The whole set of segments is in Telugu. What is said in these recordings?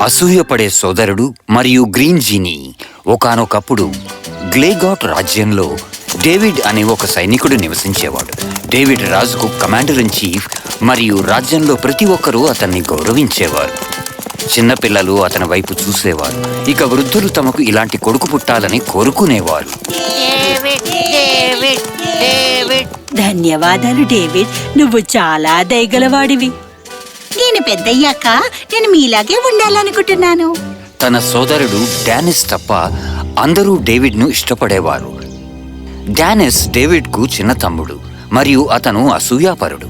అసూయపడే సోదరుడు మరియు గ్రీన్ జీనీ. ఒకానొకప్పుడు గ్లేగాట్ రాజ్యంలో డేవిడ్ అనే ఒక సైనికుడు నివసించేవాడు. డేవిడ్ రాజుకు కమాండర్ ఇన్ చీఫ్ మరియు రాజ్యంలో ప్రతి ఒక్కరూ అతన్ని గౌరవించేవారు. చిన్నపిల్లలు అతని వైపు చూసేవారు. ఇక వృద్ధులు తమకు ఇలాంటి కొడుకు పుట్టాలని కోరుకునేవారు. ధన్యవాదాలు డేవిడ్, నువ్వు చాలా దయగలవాడివి. నేను పెద్దయ్యాక నేను మీలాగే ఉండాలనుకుంటున్నాను. తన సోదరుడు డానిస్ తప్ప అందరూ డేవిడ్ను ఇష్టపడేవారు. డానిస్ డేవిడ్కు చిన్న తమ్ముడు మరియు అతను అసూయాపరుడు.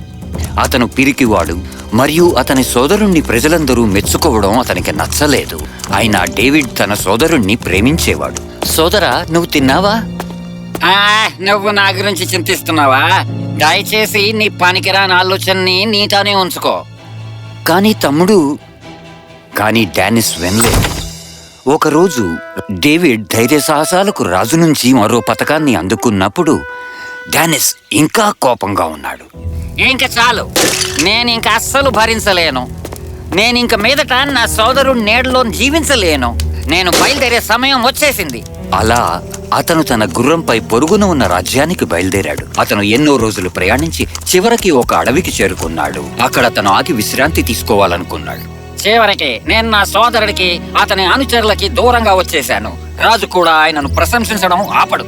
అతను పిరికివాడు మరియు అతని సోదరుణ్ణి ప్రజలందరూ మెచ్చుకోవడం అతనికి నచ్చలేదు. అయినా డేవిడ్ తన సోదరుణ్ణి ప్రేమించేవాడు. సోదరా, నువ్వు తిన్నావా? నువ్వు నా గురించి చింతిస్తున్నావా? దయచేసి నీ పనికిరాని ఆలోచనని నీతోనే ఉంచుకో. కానీ డానిస్ వినలేదు. ఒకరోజు డేవిడ్ ధైర్య సాహసాలకు రాజు నుంచి మరో పథకాన్ని అందుకున్నప్పుడు డానిస్ ఇంకా కోపంగా ఉన్నాడు. ఇంక చాలు, నేనింక అస్సలు భరించలేను. నేనింక మీదట నా సోదరుడి నీడలో జీవించలేను. నేను బయలుదేరే సమయం వచ్చేసింది. అలా అతను తన గుర్రంపై పొరుగున ఉన్న రాజ్యానికి బయలుదేరాడు. అతను ఎన్నో రోజులు ప్రయాణించి చివరికి ఒక అడవికి చేరుకున్నాడు. అక్కడ అతను ఆగి విశ్రాంతి తీసుకోవాలనుకున్నాడు. చివరికి నేను నా సోదరుడికి అతని అనుచరులకి దూరంగా వచ్చేశాను. రాజు కూడా ఆయనను ప్రశంసించడం ఆపడు.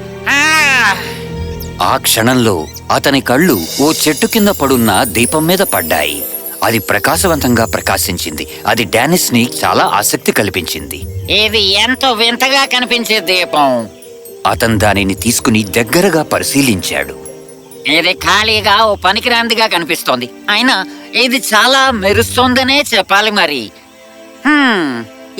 ఆ క్షణంలో అతని కళ్ళు ఓ చెట్టు కింద పడున్న దీపం మీద పడ్డాయి. అది ప్రకాశవంతంగా ప్రకాశించింది. అది డానిస్ ని చాలా ఆసక్తి కల్పించింది. ఇది ఎంతో వింతగా కనిపించే దీపం. అతను దానిని తీసుకుని దగ్గరగా పరిశీలించాడు. ఇది ఖాళీగా ఓ పనికిరాందిగా కనిపిస్తోంది. అయినా ఇది చాలా మెరుస్తోందనే చెప్పాలి. మరి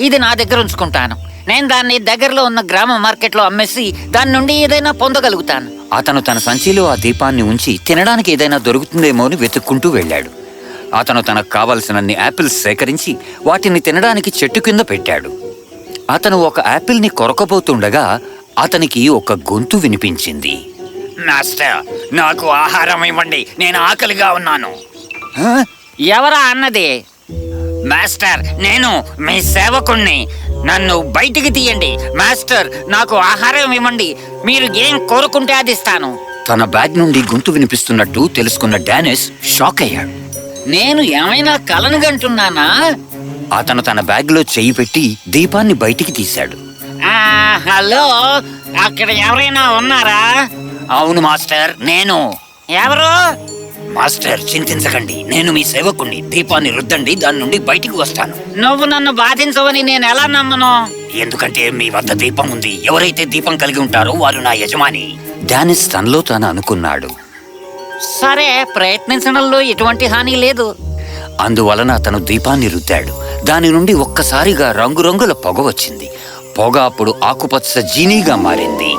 ఇది నా దగ్గర ఉంచుకుంటాను. నేను దాన్ని దగ్గరలో ఉన్న గ్రామ మార్కెట్లో అమ్మేసి దాని నుండి ఏదైనా పొందగలుగుతాను. అతను తన సంచిలో ఆ దీపాన్ని ఉంచి తినడానికి ఏదైనా దొరుకుతుందేమో అని వెతుక్కుంటూ వెళ్ళాడు. అతను తనకు కావలసినన్ని యాపిల్స్ సేకరించి వాటిని తినడానికి చెట్టు కింద పెట్టాడు. అతను ఒక యాపిల్ని కొరకబోతుండగా అతనికి ఒక గొంతు వినిపించింది. మాస్టర్, నాకు ఆహారం ఇవ్వండి, నేను ఆకలిగా ఉన్నాను. ఎవరా అన్నది? మాస్టర్, నేను మీ సేవకుణ్ణి. నన్ను బయటికి తీయండి. మాస్టర్, నాకు ఆహారం ఇవ్వండి. మీరు ఏం కోరుకుంటే అది ఇస్తాను. తన బ్యాగ్ నుండి గొంతు వినిపిస్తున్నట్టు తెలుసుకున్న డానిస్ షాక్ అయ్యాడు. నేను ఏమైనా కలను గంటున్నానా? అతను తన బ్యాగ్ లో చెయ్యి పెట్టి దీపాన్ని బయటికి తీశాడు. హలో, అక్కడ ఎవరైనా ఉన్నారా? అవును మాస్టర్, నేను. ఎవరు? మాస్టర్, చింతించకండి, నేను మీ సేవకుణ్ణి. దీపాన్ని రుద్దండి, దాని నుండి బయటికి వస్తాను. నువ్వు నన్ను బాధించవని నేను ఎలా నమ్మను? ఎందుకంటే మీ వద్ద దీపం ఉంది. ఎవరైతే దీపం కలిగి ఉంటారో వారు నా యజమాని. డానిస్ తనలో తాను అనుకున్నాడు. సరే, ప్రయత్నించడంలో ఎటువంటి హాని లేదు. అందువలన అతను దీపాన్ని రుద్దాడు. దాని నుండి ఒక్కసారిగా రంగురంగుల పొగ వచ్చింది. పొగ అప్పుడు ఆకుపచ్చ జీనీగా మారింది.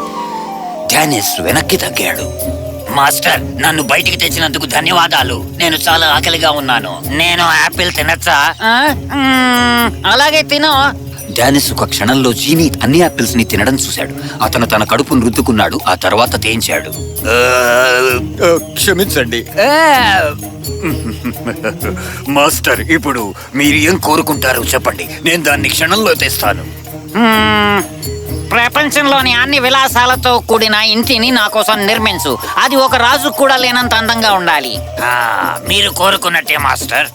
డానిస్ వెనక్కి తగ్గాడు. మాస్టర్, నన్ను బయటికి తెచ్చినందుకు ధన్యవాదాలు. నేను చాలా ఆకలిగా ఉన్నాను. నేను యాపిల్ తినచ్చా? అలాగే తిను. డానిస్ ఒక క్షణంలో జీనీ అన్ని యాపిల్స్ ని తినడం చూశాడు. అతను తన కడుపును రుద్దుకున్నాడు. ఆ తర్వాత తేంచాడు. క్షమించండి మాస్టర్, ఇప్పుడు మీరు ఏం కోరుకుంటారో చెప్పండి, నేను దాన్ని క్షణంలో తెస్తాను. ప్రపంచంలోని అన్ని విలాసాలతో కూడిన ఇంటిని నా కోసం నిర్మించు. అది ఒక రాజు కూడా లేనంత అందంగా ఉండాలి. మీరు కోరుకున్నట్టే మాస్టర్.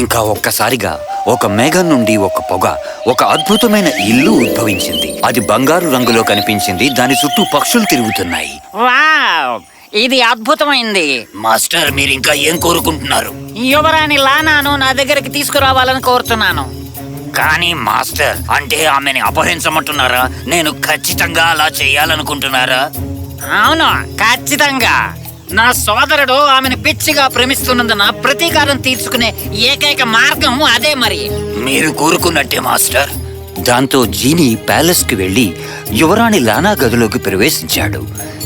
ఇంకా ఒక్కసారిగా ఒక మేఘం నుండి ఒక పొగ, ఒక అద్భుతమైన ఇల్లు ఉద్భవించింది. అది బంగారు రంగులో కనిపించింది. దాని చుట్టూ పక్షులు తిరుగుతున్నాయి. వావ్, ఇది అద్భుతమైంది. మాస్టర్, మీరు ఇంకా ఏం కోరుకుంటున్నారు? యువరాణి లానాను నా దగ్గరికి తీసుకురావాలని కోరుతున్నాను. కానీ మాస్టర్, అంటే ఆమెని అపహరించమంటున్నారా? నేను ఖచ్చితంగా అలా చేయాలనుకుంటున్నారా? అవును, ఖచ్చితంగా. నా సోదరుడు ఆమెను పిచ్చిగా ప్రేమిస్తున్నందున ప్రతీకారం తీర్చుకునే ఏకైక మార్గం అదే. మరి మీరు కోరుకున్నట్టే మాస్టర్. దాంతో జీనీ ప్యాలెస్ కి వెళ్లి యువరాణి లానా గదిలోకి ప్రవేశించాడు.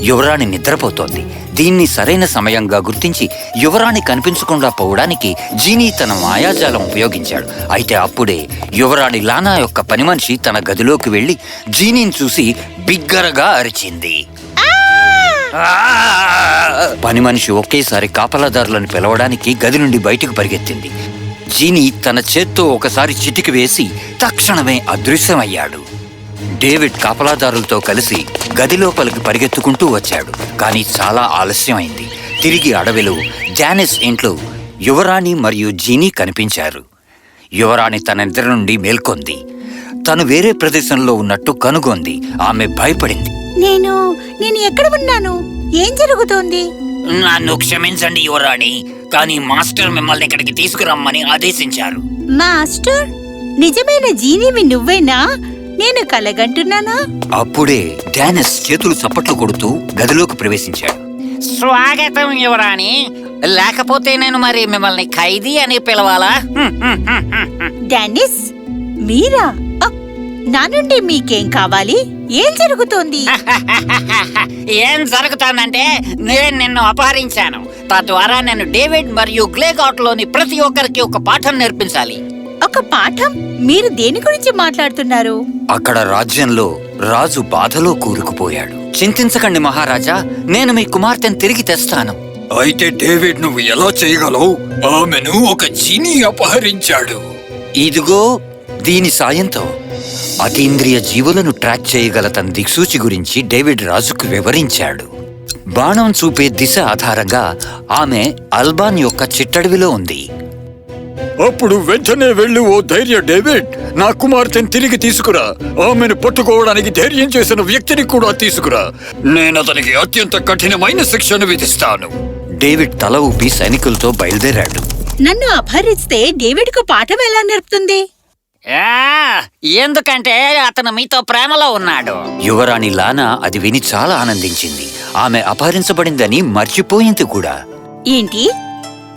యువరాణి నిద్రపోతోంది. దీన్ని సరైన సమయంగా గుర్తించి యువరాణి కనిపించకుండా పోవడానికి జీనీ తన మాయాజాలం ఉపయోగించాడు. అయితే అప్పుడే యువరాణి లానా యొక్క పని మనిషి తన గదిలోకి వెళ్లి జీనీని చూసి బిగ్గరగా అరిచింది. పని మనిషి ఒకేసారి కాపలాదారులను పిలవడానికి గది నుండి బయటకు పరిగెత్తింది. జీనీ తన చేత్తో ఒకసారి చిటికి వేసి తక్షణమే అదృశ్యమయ్యాడు. డేవిడ్ కాపలాదారులతో కలిసి గది లోపలికి పరిగెత్తుకుంటూ వచ్చాడు. కానీ చాలా ఆలస్యమైంది. తిరిగి అడవిలో జానిస్ ఇంట్లో యువరాణి మరియు జీనీ కనిపించారు. యువరాణి తన నిద్ర నుండి మేల్కొంది. తను వేరే ప్రదేశంలో ఉన్నట్టు కనుగొంది. ఆమె భయపడింది. నేను ఎక్కడ ఉన్నాను? ఏం జరుగుతోంది? నన్ను క్షమించండి యువరాణి, కానీ మాస్టర్ మిమ్మల్ని ఇక్కడికి తీసుకురమ్మని ఆదేశించారు. మాస్టర్, నిజమైన జీనీవి నువ్వేనా? నేను కలగంటున్నానా? అప్పుడే డానిస్ చేతులు చప్పట్లు కొడుతూ గదిలోకి ప్రవేశించాడు. స్వాగతం యువరాణి. లేకపోతే నేను మరి మిమ్మల్ని ఖైదీ అని పిలవాలా? డానిస్, మీరా? నా నుండి మీకేం కావాలి? ఏం జరుగుతోంది? ఏం జరుగుతుందంటే నేను నిన్ను అపహరించాను. తద్వారా నేను డేవిడ్ మరియు గ్లేగాట్ లోని ప్రతి ఒక్కరికి ఒక పాఠం నేర్పించాలి. ఒక పాఠం? మీరు దేని గురించి మాట్లాడుతున్నారు? అక్కడ రాజ్యంలో రాజు బాధలో కూరుకుపోయాడు. చింతించకండి మహారాజా, నేను మీ కుమార్తెను తిరిగి తెస్తాను. అయితే డేవిడ్ నువ్వు ఎలా చేయగలవు? ఆమెను ఒక జీనీ అపహరించాడు. ఇదిగో దీని సాయంతో అతీంద్రియ జీవులను ట్రాక్ చేయగల తన దిక్సూచి గురించి డేవిడ్ రాజుకు వివరించాడు. బాణం చూపే దిశ ఆధారంగా ఆమె అల్బాన్ యొక్క చిట్టడవిలో ఉంది. అప్పుడు వెంటనే వెళ్ళు ఓ ధైర్య డేవిడ్, నా కుమార్తెను తిరిగి తీసుకురా. ఆమెను పట్టుకోవడానికి ధైర్యం చేసిన వ్యక్తిని కూడా తీసుకురా. నేను అతనికి అత్యంత కఠినమైన శిక్షను విధిస్తాను. డేవిడ్ తల ఊపి సైనికులతో బయలుదేరాడు. నన్ను అపహరిస్తే డేవిడ్ కు పాఠం ఎలా నేర్పుతుంది? ఎందుకంటే అతను మీతో ప్రేమలో ఉన్నాడు. యువరాణి లానా అది విని చాలా ఆనందించింది. ఆమె అపహరించబడిందని మర్చిపోయింది కూడా. ఏంటి?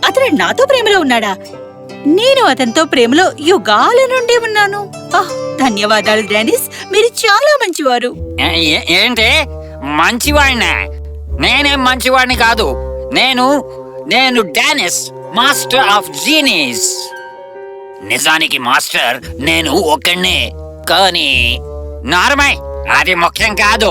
అతను నాతో ప్రేమలో ఉన్నాడా? నేను అతనితో ప్రేమలో యుగాల నుండి ఉన్నాను. ధన్యవాదాలు డానిస్, మీరు చాలా మంచివారు. ఏంటి మంచివాడినా? నేనేం మంచివాడిని కాదు. నేను డానిస్, మాస్టర్ ఆఫ్ జీనీస్. నిజానికి మాస్టర్ నేను ఒక్కడే. కానీ నార్మల్, అది ముఖ్యం కాదు.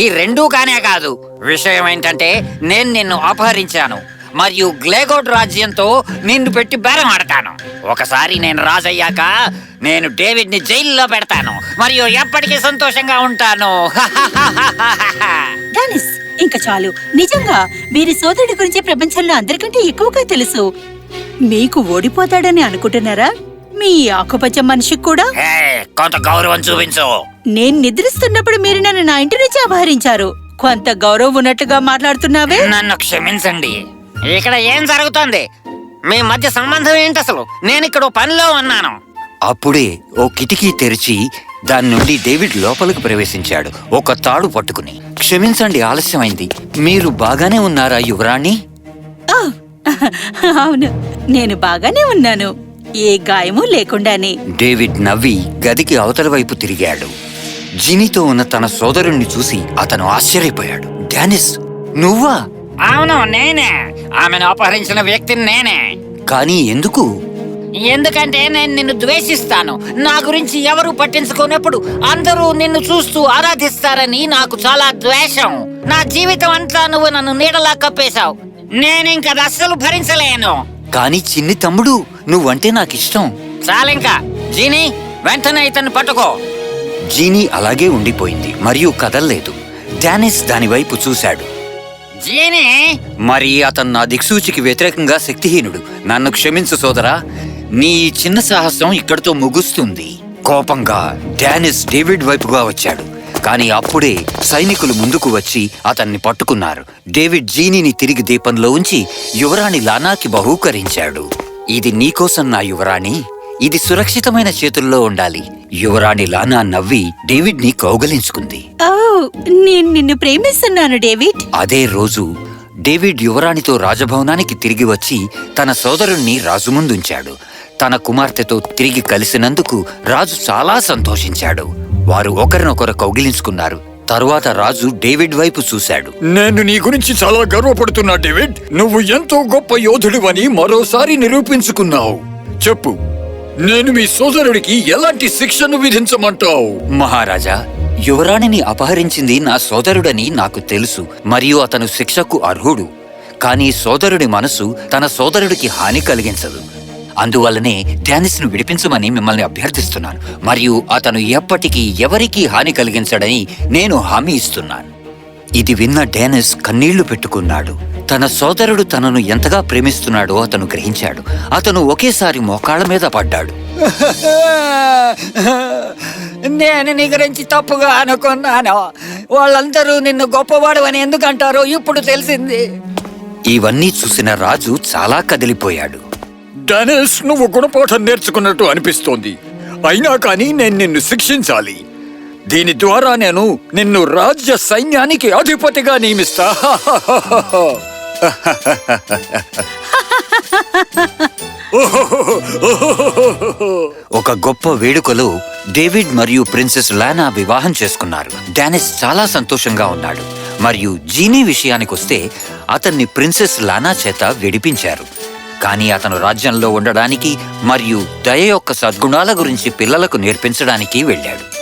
ఈ రెండూ కానే కాదు. విషయం ఏంటంటే నేను నిన్ను అపహరించాను మరియు గ్లేగోట్ రాజ్యంతో నిన్ను పెట్టి బేరం ఆడతాను. ఒకసారి నేను రాజయ్యాక నేను డేవిడ్ ని జైల్లో పెడతాను మరియు ఎప్పటికీ సంతోషంగా ఉంటాను. డానిస్, ఇంకా చాలు. నిజంగా మీరు సోదరుడి గురించి ప్రపంచంలో అందరికంటే ఎక్కువగా తెలుసు. మీకు ఓడిపోతాడని అనుకుంటున్నారా? మీ ఆకుపచ్చ మనిషికి కూడా కొంత గౌరవం చూపించు. నేను నిద్రిస్తున్నప్పుడు మీరు నన్ను నా ఇంటి నుంచి అపహరించారు. కొంత గౌరవం ఉన్నట్టుగా మాట్లాడుతున్నావే. నన్ను క్షమించండి. ఇక్కడ ఏం జరుగుతోంది? మీ మధ్య సంబంధం ఏంటి అసలు? నేను ఇక్కడ పనిలో ఉన్నాను. అప్పుడే ఓ కిటికీ తెరిచి దాని నుండి డేవిడ్ లోపలికి ప్రవేశించాడు, ఒక తాడు పట్టుకుని. క్షమించండి, ఆలస్యమైంది. మీరు బాగానే ఉన్నారా యువరాణి? అవును, నేను బాగానే ఉన్నాను. ఏ గాయమూ లేకుండానే. డేవిడ్ నవ్వి గదికి అవతల వైపు తిరిగాడు. జీనీతో ఉన్న తన సోదరుణ్ణి చూసి అతను ఆశ్చర్యపోయాడు. డానిస్, నువ్వా? అవును, నేనే. ఆమెను అపహరించిన వ్యక్తిని నేనే. కానీ ఎందుకు? ఎందుకంటే నేను నిన్ను ద్వేషిస్తాను. నా గురించి ఎవరు పట్టించుకోనప్పుడు అందరూ నిన్ను చూస్తూ ఆరాధిస్తారని నాకు చాలా ద్వేషం. నా జీవితం అంతా నువ్వు నన్ను నీడలా కప్పేశావు. నేనింక అస్సలు భరించలేను. కానీ చిన్ని తమ్ముడు, నువ్వంటే నాకిష్టం. చాలింకా. జీనీ, వెంటనే ఇతన్ని పట్టుకో. జీనీ అలాగే ఉండిపోయింది మరియు కదల్లేదు. డానిస్ దానివైపు చూశాడు. జీనీ, మరి అతను నా దిక్సూచికి వ్యతిరేకంగా శక్తిహీనుడు. నన్ను క్షమించు సోదరా, నీ ఈ చిన్న సాహసం ఇక్కడితో ముగుస్తుంది. కోపంగా డానిస్ డేవిడ్ వైపుగా వచ్చాడు. కానీ అప్పుడే సైనికులు ముందుకు వచ్చి అతన్ని పట్టుకున్నారు. డేవిడ్ జీనీని తిరిగి దీపంలో ఉంచి యువరాణి లానాకి బహూకరించాడు. ఇది నీకోసం నా యువరాణి, ఇది సురక్షితమైన చేతుల్లో ఉండాలి. యువరాణి లానా నవ్వి డేవిడ్ ని కౌగలించుకుంది. నేను నిన్ను ప్రేమిస్తున్నాను డేవిడ్. అదే రోజు డేవిడ్ యువరాణితో రాజభవనానికి తిరిగి వచ్చి తన సోదరుణ్ణి రాజు ముందుంచాడు. తన కుమార్తెతో తిరిగి కలిసినందుకు రాజు చాలా సంతోషించాడు. వారు ఒకరినొకరు కౌగిలించుకున్నారు. తరువాత రాజు డేవిడ్ వైపు చూశాడు. నేను నీ గురించి చాలా గర్వపడుతున్నా డేవిడ్. నువ్వు ఎంతో గొప్ప యోధుడివని మరోసారి నిరూపించుకున్నావు. చెప్పు, నేను మీ సోదరుడికి ఎలాంటి శిక్షను విధించమంటావు? మహారాజా, యువరాణిని అపహరించింది నా సోదరుడని నాకు తెలుసు మరియు అతను శిక్షకు అర్హుడు. కానీ సోదరుడి మనసు తన సోదరుడికి హాని కలిగించదు. అందువల్లనే డానిస్ను విడిపించమని మిమ్మల్ని అభ్యర్థిస్తున్నాను మరియు అతను ఎప్పటికీ ఎవరికీ హాని కలిగించడని నేను హామీ ఇస్తున్నాను. ఇది విన్న డానిస్ కన్నీళ్లు పెట్టుకున్నాడు. తన సోదరుడు తనను ఎంతగా ప్రేమిస్తున్నాడో అతను గ్రహించాడు. అతను ఒకేసారి మోకాళ్ళ మీద పడ్డాడు. నేను నీ గురించి తప్పుగా అనుకున్నాను. వాళ్ళందరూ నిన్ను గొప్పవాడు అని ఎందుకంటారో ఇప్పుడు తెలిసింది. ఇవన్నీ చూసిన రాజు చాలా కదిలిపోయాడు. డానిస్, నువ్వు గుణపాఠం నేర్చుకున్నట్టు అనిపిస్తోంది. అయినా కానీ నేను నిన్ను శిక్షించాలి. దీని ద్వారా నేను నిన్ను రాజ్య సైన్యానికి అధిపతిగా నియమిస్తా. ఒక గొప్ప వేడుకలో డేవిడ్ మరియు ప్రిన్సెస్ లానా వివాహం చేసుకున్నారు. డానిస్ చాలా సంతోషంగా ఉన్నాడు. మరియు జీనీ విషయానికొస్తే అతన్ని ప్రిన్సెస్ లానా చేత విడిపించారు. కానీ అతను రాజ్యంలో ఉండడానికి మరియు దయ యొక్క సద్గుణాల గురించి పిల్లలకు నేర్పించడానికి వెళ్ళాడు.